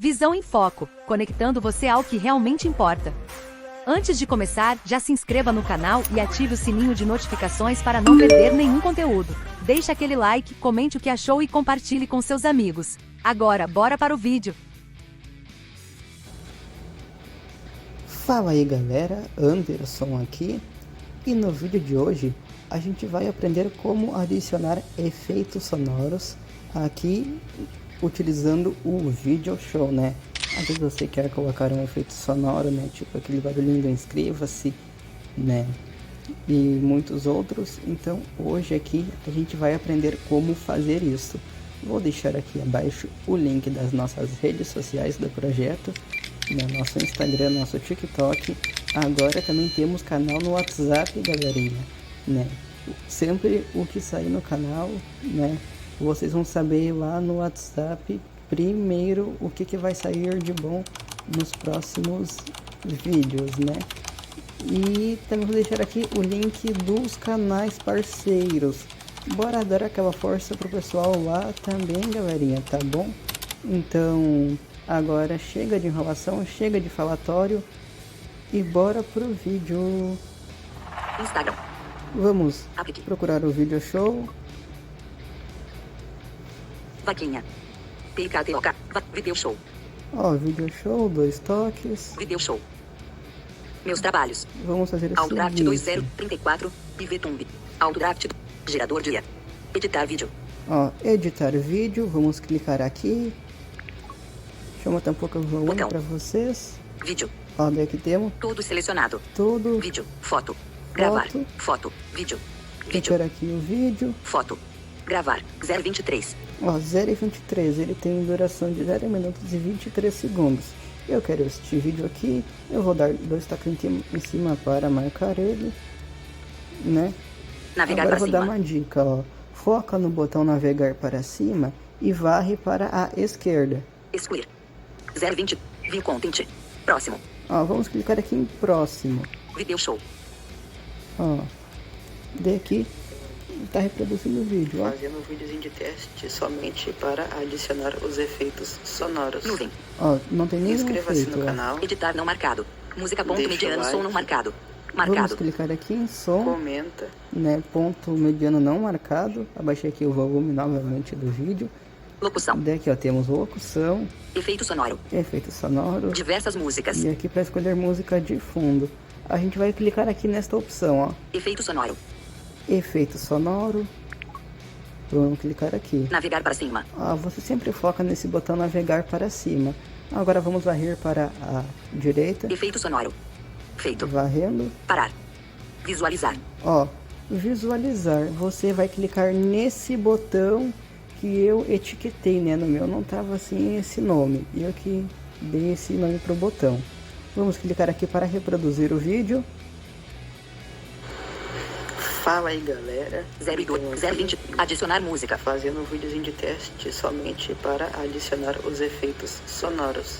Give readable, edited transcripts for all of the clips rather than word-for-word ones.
Visão em Foco, conectando você ao que realmente importa. Antes de começar, já se inscreva no canal e ative o sininho de notificações para não perder nenhum conteúdo. Deixe aquele like, comente o que achou e compartilhe com seus amigos. Agora, bora para o vídeo. Fala aí galera, Anderson aqui, e no vídeo de hoje a gente vai aprender como adicionar efeitos sonoros aqui utilizando o Video Show, né? Às vezes você quer colocar um efeito sonoro, né? Tipo aquele barulhinho do inscreva-se, né? E muitos outros. Então hoje aqui a gente vai aprender como fazer isso. Vou deixar aqui abaixo o link das nossas redes sociais do projeto, né? Nosso Instagram, nosso TikTok. Agora também temos canal no WhatsApp, galerinha, né? Sempre o que sair no canal, né? Vocês vão saber lá no WhatsApp primeiro o que vai sair de bom nos próximos vídeos, né? E também vou deixar aqui o link dos canais parceiros. Bora dar aquela força pro pessoal lá também, galerinha, tá bom? Então, agora chega de enrolação, chega de falatório e bora pro vídeo. Instagram. Vamos procurar o Video Show. Vaquinha. PKTOK. Video Show. Ó, Video Show, 2 toques. Video Show. Meus trabalhos. Vamos fazer o Autodraft seguinte. 2034. Pivetumb. Autodraft. Gerador de IA. Editar vídeo. Ó, editar vídeo. Vamos clicar aqui. Deixa eu botar um pouco o volume Botão. para vocês. Vídeo. Ó, daí aqui temos Todo selecionado. todo. Vídeo. Foto. Gravar. Foto. Vídeo. Vídeo. Clicar aqui o vídeo. Foto. Gravar. 023. Ó, 0,23, ele tem duração de 0 minutos e 23 segundos. Eu quero este vídeo aqui, eu vou dar 2 toques em cima para marcar ele, né? Navegar Agora eu para vou cima. dar uma dica, ó. Foca no botão navegar para cima e varre para a esquerda. Excluir. 020. View content. Próximo. Ó, vamos clicar aqui em próximo. Video Show. Ó, daí aqui está reproduzindo o vídeo, ó. Fazendo um videozinho de teste somente para adicionar os efeitos sonoros. Nuvem. Ó, não tem nenhum Inscreva-se efeito, no ó. canal, Editar não marcado. Música ponto Deixa o mediano. like. Som não marcado. Vamos Marcado. clicar aqui em som, comenta, né? Ponto mediano não marcado. Abaixei aqui o volume novamente do vídeo. Locução. Daqui ó, temos locução, Efeito sonoro. efeito sonoro Diversas músicas. e aqui para escolher música de fundo. A gente vai clicar aqui nesta opção, ó, Efeito sonoro. efeito sonoro. Vamos clicar aqui. Navegar para cima. Ó, você sempre foca nesse botão navegar para cima. Agora vamos varrer para a direita, Efeito sonoro. Feito. varrendo. Parar. Visualizar. Ó, visualizar. Você vai clicar nesse botão que eu etiquetei, né? No meu não tava assim esse nome. Eu que dei esse nome pro botão. Vamos clicar aqui para reproduzir o vídeo. fala aí galera, 02. 020. Adicionar música. fazendo um videozinho de teste somente para adicionar os efeitos sonoros.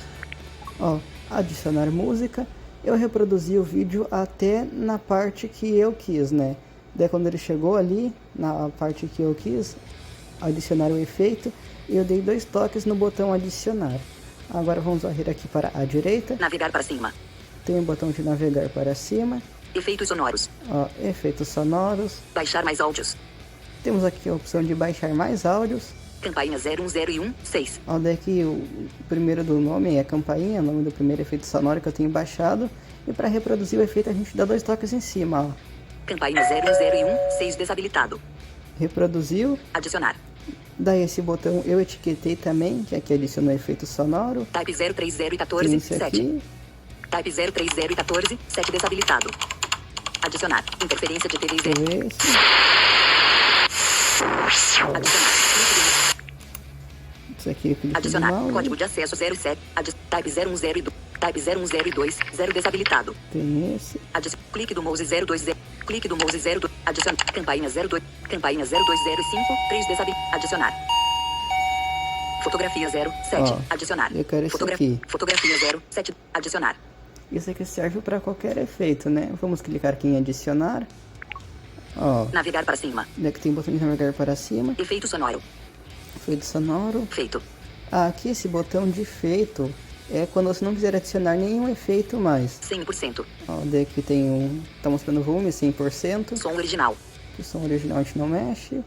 Ó, adicionar música. Eu reproduzi o vídeo até na parte que eu quis, né? Daí quando ele chegou ali, na parte que eu quis adicionar o efeito, eu dei 2 toques no botão adicionar. Agora vamos varrer aqui para a direita. Navegar para cima. Tem o botão de navegar para cima. Efeitos sonoros. Ó, efeitos sonoros. Baixar mais áudios. Temos aqui a opção de baixar mais áudios. Campainha 01016. Ó, daqui o primeiro do nome é campainha, o nome do primeiro efeito sonoro que eu tenho baixado. E para reproduzir o efeito a gente dá 2 toques em cima, ó. Campainha 01016 desabilitado. Reproduziu. Adicionar. Daí esse botão eu etiquetei também, que aqui adiciona efeito sonoro. Type 03014 Tem esse 7. aqui. Type 03014 7 desabilitado. Adicionar. Interferência de TV e Tem ver. esse. Adicionar. Isso aqui é clique do Adicionar. mouse. Código de acesso 07. Type 010 Type 01002. 0 desabilitado. Tem esse. Clique do mouse 020. Clique do mouse 02. Adicionar. Campainha 02. Campainha 0205. 3 desabilitado. Adicionar. Fotografia 07. Ó, Adicionar. eu quero esse aqui. Fotografia 07. Adicionar. Isso aqui serve para qualquer efeito, né? Vamos clicar aqui em adicionar. Ó, Navegar para cima. daqui tem o botão de navegar para cima. Efeito sonoro. Efeito sonoro. Feito. Aqui esse botão de efeito é quando você não quiser adicionar nenhum efeito mais. 100%. Ó, daí aqui tem tá mostrando o volume 100%. Som original. O som original a gente não mexe.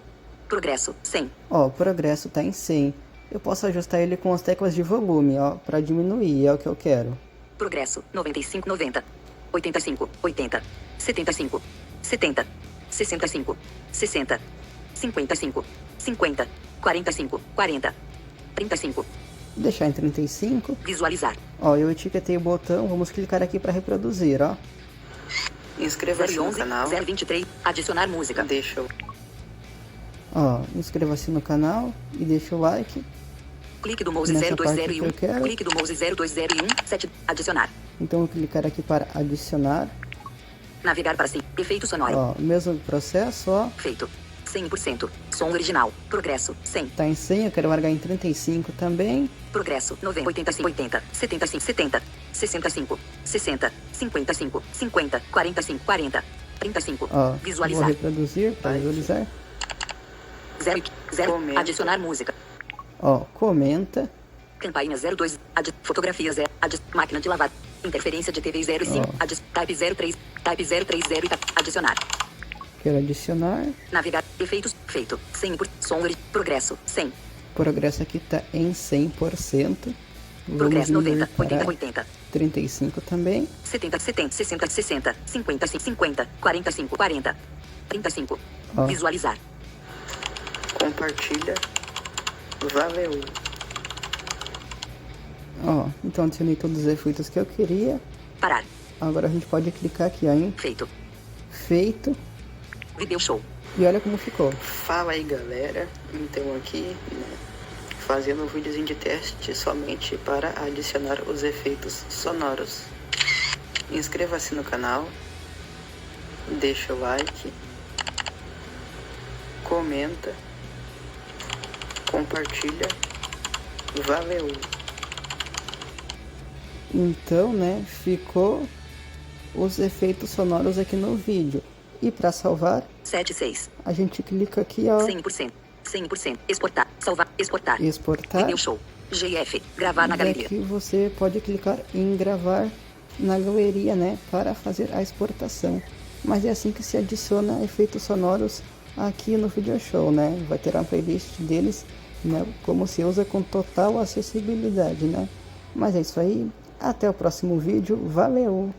Progresso, 100. Ó, o progresso tá em 100. Eu posso ajustar ele com as teclas de volume, ó, para diminuir, é o que eu quero. Progresso, 95, 90. 85, 80. 75, 70. 65, 60. 55, 50. 45, 40. 35. Deixar em 35. Visualizar. Ó, eu etiquetei o botão, vamos clicar aqui para reproduzir, ó. Inscreva-se no 011, canal. 023. Adicionar música. Deixa o Ó, inscreva-se no canal e deixa o like. Clique do mouse Nessa 0201. parte que eu quero. Clique do mouse 0201. 7. Adicionar. Então eu vou clicar aqui para adicionar. Navegar para sim. Efeito sonoro. Ó, mesmo processo, ó. Feito. 100%. Som original. Progresso. 100. Tá em 100, eu quero largar em 35 também. Progresso. 90. 85. 80. 75. 70. 65. 60. 55. 50. 45. 40. 35. Ó, vou Visualizar. reproduzir para visualizar. 0. Comenta. Adicionar música. Ó, comenta. Campainha 02. Fotografia 0. Máquina de lavar. Interferência de TV 05. Type 03. Type 030. Adicionar. Quero adicionar. Navegar. Efeitos. Feito. 100%. Som. Progresso. 100. Progresso aqui tá em 100%. Vamos Progresso 90. diminuir 80. para 80. 35 também. 70. 70. 60. 60. 50. 50. 45. 40. 35. Ó. Visualizar. compartilha. Valeu! Ó, então adicionei todos os efeitos que eu queria. Parar. Agora a gente pode clicar aqui, ó, em Feito. feito. Video show. E olha como ficou. Fala aí, galera. Então aqui, né, fazendo um videozinho de teste somente para adicionar os efeitos sonoros. Inscreva-se no canal, deixa o like, comenta, compartilha. Valeu! Então, né, ficou os efeitos sonoros aqui no vídeo. E para salvar, 76. a gente clica aqui, ó, 100%. 100%. Exportar. Salvar. Exportar. exportar. Video show. GF. Gravar na E galeria. aqui você pode clicar em gravar na galeria, né, para fazer a exportação. Mas é assim que se adiciona efeitos sonoros aqui no Video Show, né? Vai ter uma playlist deles, né, como se usa com total acessibilidade, né? Mas é isso aí. Até o próximo vídeo. Valeu!